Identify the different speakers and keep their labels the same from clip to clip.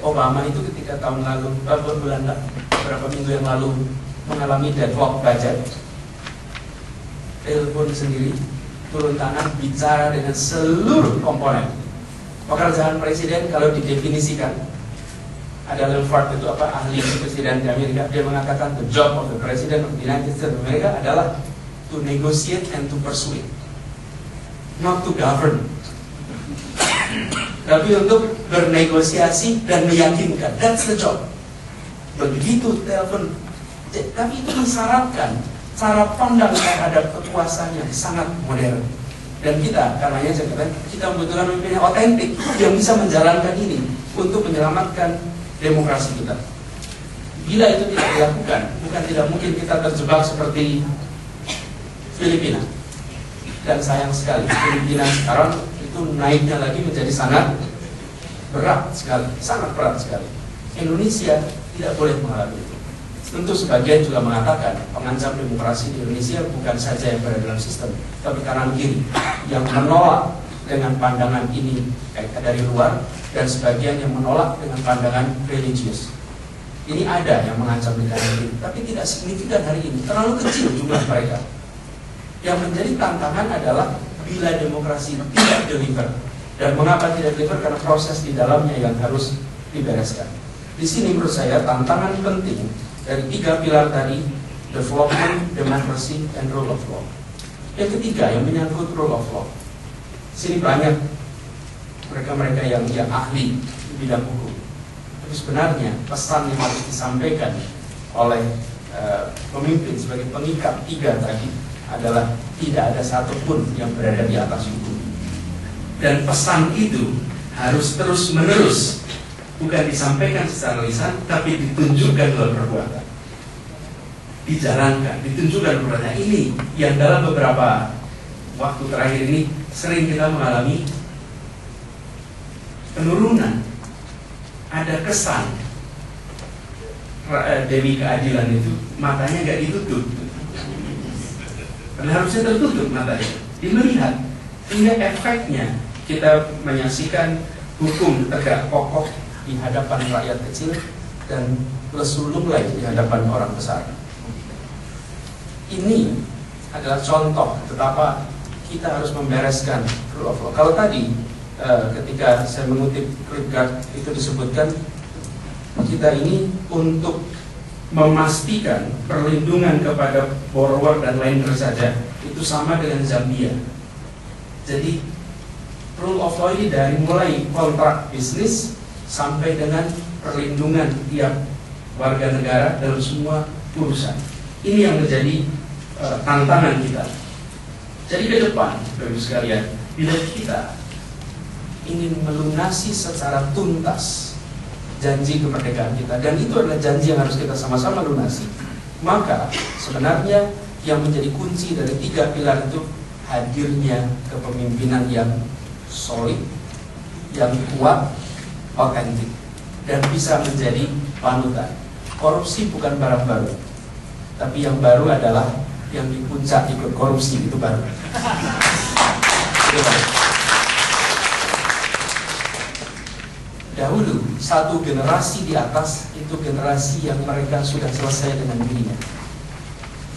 Speaker 1: Obama itu ketika tahun lalu, beberapa minggu yang lalu mengalami deadlock budget, telepon sendiri, turun tangan, bicara dengan seluruh komponen. Pekerjaan presiden kalau didefinisikan, ada Lefort itu ahli presiden di Amerika, dia mengatakan the job of the president of the United States of America adalah to negotiate and to persuade, not to govern, tapi untuk bernegosiasi dan meyakinkan. That's the job. Begitu telepon, tapi itu mensyaratkan cara pandang terhadap kekuasaan yang sangat modern. Dan kita, karenanya saya katakan, kita membutuhkan pemimpin yang otentik yang bisa menjalankan ini untuk menyelamatkan demokrasi kita. Bila itu tidak dilakukan, bukan tidak mungkin kita terjebak seperti Filipina. Dan sayang sekali, Filipina sekarang itu naiknya lagi menjadi sangat berat sekali, sangat berat sekali. Indonesia tidak boleh mengalami itu. Tentu sebagian juga mengatakan pengancam demokrasi di Indonesia bukan saja yang berada dalam sistem, tapi kanan kiri yang menolak dengan pandangan ini dari luar, dan sebagian yang menolak dengan pandangan religius. Ini ada yang mengancam di kanan kiri, tapi tidak signifikan hari ini, terlalu kecil jumlah mereka. Yang menjadi tantangan adalah bila demokrasi tidak deliver. Dan mengapa tidak deliver? Karena proses di dalamnya yang harus dibereskan. Di sini menurut saya tantangan penting dari 3 pilar tadi, development, democracy, and rule of law. Yang ketiga yang menyangkut rule of law. Sini banyak mereka-mereka yang ahli di bidang hukum. Tapi sebenarnya pesan yang harus disampaikan oleh pemimpin sebagai pengikat 3 tadi adalah tidak ada satupun yang berada di atas hukum. Dan pesan itu harus terus-menerus, bukan disampaikan secara lisan, tapi ditunjukkan dalam perbuatan, dijalankan, ditunjukkan perbuatan. Ini yang dalam beberapa waktu terakhir ini sering kita mengalami penurunan. Ada kesan Dewi Keadilan itu matanya nggak ditutup, karena harusnya tertutup matanya, dimelihat. Sehingga efeknya kita menyaksikan hukum tegak kokoh di hadapan rakyat kecil dan lesu lunglai di hadapan orang besar. Ini adalah contoh betapa kita harus membereskan rule of law. Kalau tadi ketika saya mengutip Kierkegaard itu disebutkan kita ini untuk memastikan perlindungan kepada borrower dan lender saja itu sama dengan Zambia. Jadi rule of law ini dari mulai kontrak bisnis sampai dengan perlindungan tiap warga negara dalam semua urusan. Ini yang menjadi tantangan kita. Jadi ke depan, Bapak-Ibu sekalian, bila kita ingin melunasi secara tuntas janji kemerdekaan kita, dan itu adalah janji yang harus kita sama-sama lunasi, maka sebenarnya yang menjadi kunci dari 3 pilar itu hadirnya kepemimpinan yang solid, yang kuat, otentik, dan bisa menjadi panutan. Korupsi bukan barang baru, tapi yang baru adalah yang di puncak ikut korupsi, itu baru. Itu baru. Dahulu satu generasi di atas itu generasi yang mereka sudah selesai dengan dirinya,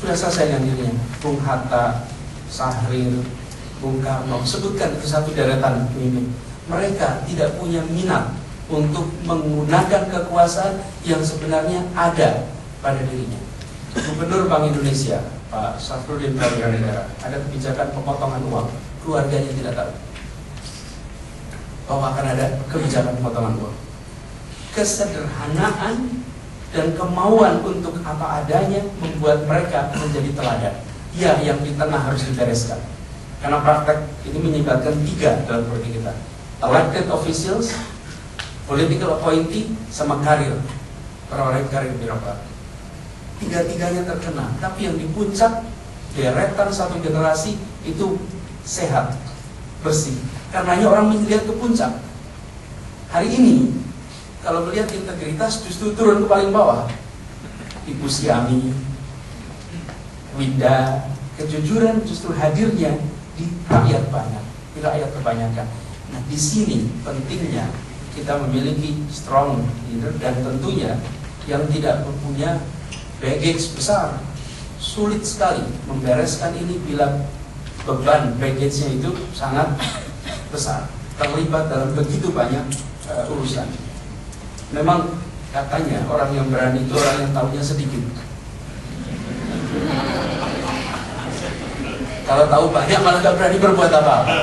Speaker 1: sudah selesai dengan dirinya. Bung Hatta, Syahrir, Bung Karno, sebutkan itu satu deretan pemimpin. Mereka tidak punya minat untuk menggunakan kekuasaan yang sebenarnya ada pada dirinya. Gubernur Bank Indonesia, Pak Safruddin Prawiranegara, ada kebijakan pemotongan uang, keluarganya tidak tahu bahwa akan ada kebijakan pemotongan uang. Kesederhanaan dan kemauan untuk apa adanya membuat mereka menjadi teladan. Ya, yang di tengah harus dibereskan. Karena praktek ini menyebabkan 3 dalam politik kita: elected officials, political appointee, sama karir, orang-orang karir birokrat. 3-tiganya terkena. Tapi yang di puncak, deretan satu generasi itu sehat, bersih. Karenanya orang melihat ke puncak. Hari ini, kalau melihat integritas justru turun ke paling bawah. Ibu Siami, Winda, kejujuran justru hadirnya di rakyat banyak, di rakyat kebanyakan. Nah, di sini pentingnya kita memiliki strong leader, dan tentunya yang tidak mempunyai baggage besar sulit sekali membereskan ini bila beban baggage-nya itu sangat besar, terlibat dalam begitu banyak urusan. Memang katanya orang yang berani itu orang yang tahunya sedikit. Kalau tahu banyak malah gak berani berbuat apa-apa.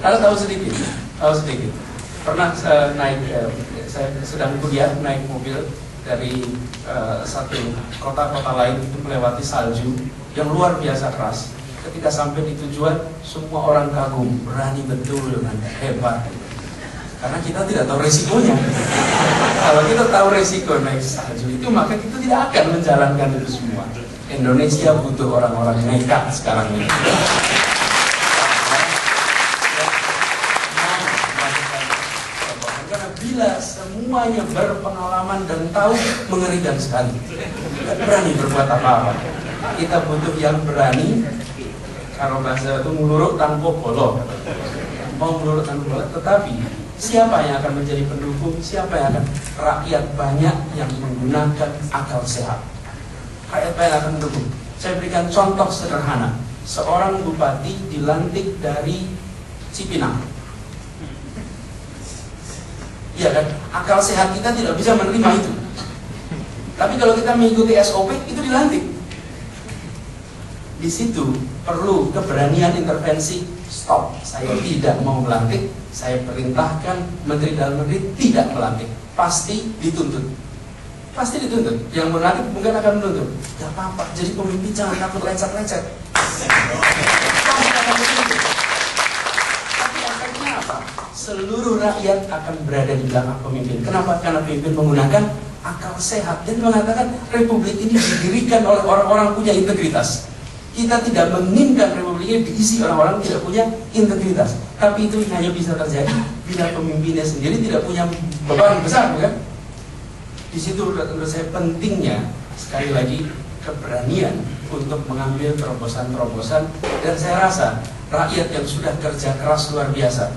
Speaker 1: Kalau tahu sedikit. Pernah saya sedang kuliah naik mobil dari satu kota-kota lain itu melewati salju yang luar biasa keras. Ketika sampai di tujuan, semua orang kagum, berani betul dengan hebat. Karena kita tidak tahu resikonya. Kalau kita tahu resiko naik salju itu, maka kita tidak akan menjalankan itu semua. Indonesia butuh orang-orang nekat sekarang ini. Karena bila semuanya berpengalaman dan tahu, mengerikan sekali. Tidak berani berbuat apa-apa. Kita butuh yang berani. Kalau bahasa itu muluruk tanpa bolong. Mau muluruk tanpa bolong, tetapi siapa yang akan menjadi pendukung? Siapa yang akan? Rakyat banyak yang menggunakan akal sehat. Rakyat banyak akan mendukung. Saya berikan contoh sederhana. Seorang bupati dilantik dari Cipinang. Iya kan? Akal sehat kita tidak bisa menerima itu. Tapi kalau kita mengikuti SOP, itu dilantik. Di situ perlu keberanian intervensi. Stop, saya tidak mau melantik. Saya perintahkan Menteri Dalam Negeri tidak melantik. Pasti dituntut. Pasti dituntut. Yang melantik mungkin akan menuntut. Gak apa-apa, jadi pemimpin jangan takut lecet-lecet. Tapi efeknya apa? Seluruh rakyat akan berada di belakang pemimpin. Kenapa? Karena pemimpin menggunakan akal sehat dan mengatakan Republik ini didirikan oleh orang-orang punya integritas. Kita tidak menginginkan Republik ini diisi orang-orang tidak punya integritas. Tapi itu hanya bisa terjadi bila pemimpinnya sendiri tidak punya beban besar, bukan? Di situ menurut saya pentingnya sekali lagi keberanian untuk mengambil terobosan-terobosan. Dan saya rasa rakyat yang sudah kerja keras luar biasa,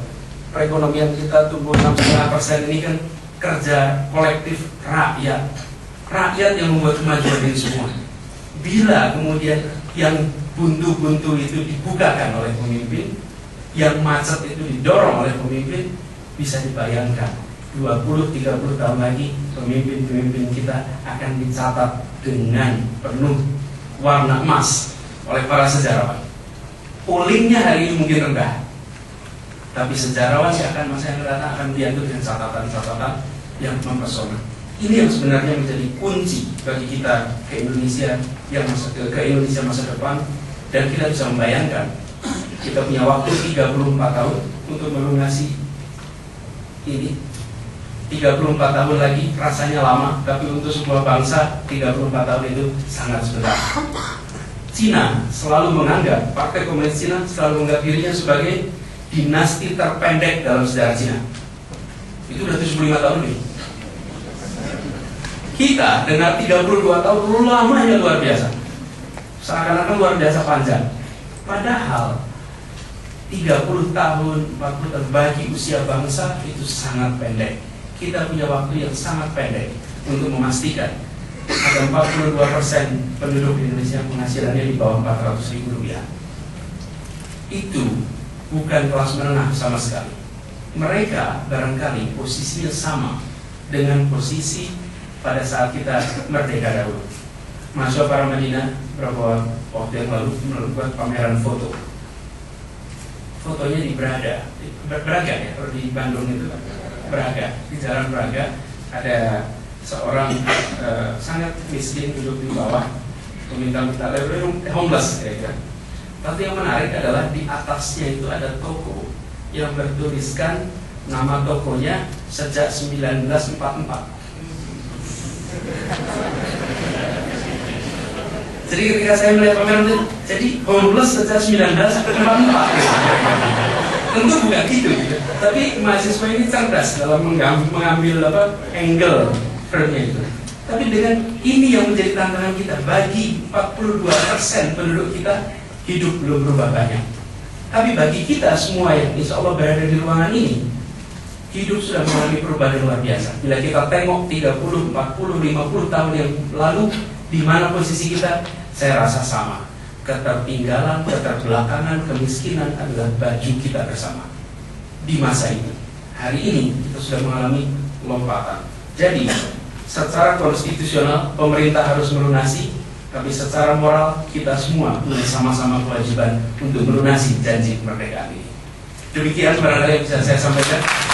Speaker 1: perekonomian kita tumbuh 6,5% ini kan kerja kolektif rakyat yang membuat kemajuan ini semua. Bila kemudian yang buntu-buntu itu dibukakan oleh pemimpin, yang macet itu didorong oleh pemimpin, bisa dibayangkan 20-30 tahun lagi pemimpin-pemimpin kita akan dicatat dengan penuh warna emas oleh para sejarawan. Pollingnya hari ini mungkin rendah, tapi sejarawan yang akan masa yang datang akan dianggap dengan catatan-catatan yang mempesona. Ini yang sebenarnya menjadi kunci bagi kita ke Indonesia masa depan. Dan kita bisa membayangkan kita punya waktu 34 tahun untuk melunasi ini. 34 tahun lagi rasanya lama, tapi untuk sebuah bangsa 34 tahun itu sangat sebentar. Cina selalu menganggap, Partai Komunis Cina selalu menganggap dirinya sebagai dinasti terpendek dalam sejarah Cina. Itu udah 75 tahun nih. Kita dengan 32 tahun lamanya luar biasa. Seakan-akan luar biasa panjang. Padahal 30 tahun, 40 tahun bagi usia bangsa itu sangat pendek. Kita punya waktu yang sangat pendek untuk memastikan ada 42% penduduk Indonesia penghasilannya di bawah 400.000 rupiah. Itu bukan kelas menengah sama sekali. Mereka barangkali posisinya sama dengan posisi pada saat kita merdeka dahulu. Mahasiswa para Madinah beberapa waktu yang lalu membuat pameran foto. Fotonya di Braga ya, kalau di Bandung itu Braga, di Jalan Braga ada seorang sangat miskin duduk di bawah, meminta-minta, homeless kira-kira. Tapi yang menarik adalah di atasnya itu ada toko yang bertuliskan nama tokonya sejak 1944. Jadi ketika saya melihat pameran itu, jadi homeless sejak 1944. Tentu bukan gitu. Tapi mahasiswa ini cerdas dalam mengambil angle frame-nya itu. Tapi dengan ini yang menjadi tantangan kita, bagi 42% penduduk kita hidup belum berubah banyak. Tapi bagi kita semua yang insya Allah berada di ruangan ini, hidup sudah mengalami perubahan yang luar biasa. Bila kita tengok 30, 40, 50 tahun yang lalu, di mana posisi kita, saya rasa sama. Ketertinggalan, keterbelakangan, kemiskinan adalah baju kita bersama. Di masa itu, hari ini kita sudah mengalami lompatan. Jadi, secara konstitusional pemerintah harus melunasi, tapi secara moral kita semua punya sama-sama kewajiban untuk melunasi janji kemerdekaan ini. Demikian barangkali yang bisa saya sampaikan.